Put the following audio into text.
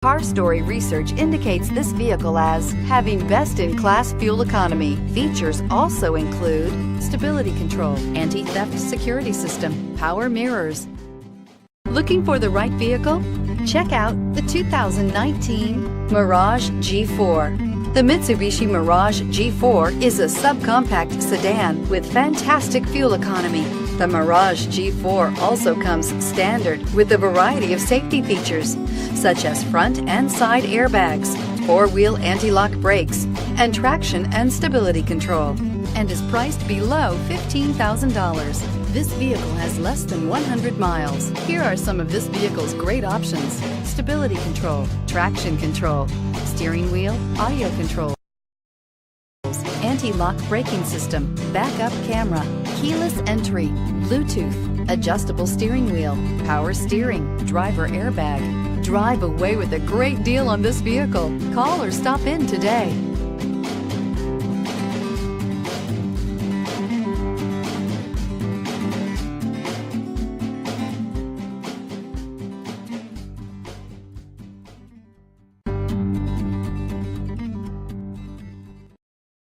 Car Story research indicates this vehicle as having best-in-class fuel economy. Features also include stability control, anti-theft security system, power mirrors. Looking for the right vehicle? Check out the 2019 Mirage G4. The Mitsubishi Mirage G4 is a subcompact sedan with fantastic fuel economy. The Mirage G4 also comes standard with a variety of safety features, such as front and side airbags, four-wheel anti-lock brakes, and traction and stability control, and is priced below $15,000. This vehicle has less than 100 miles. Here are some of this vehicle's great options: stability control, traction control, steering wheel audio controls, anti-lock braking system, backup camera, keyless entry, Bluetooth, adjustable steering wheel, power steering, driver airbag. Drive away with a great deal on this vehicle. Call or stop in today.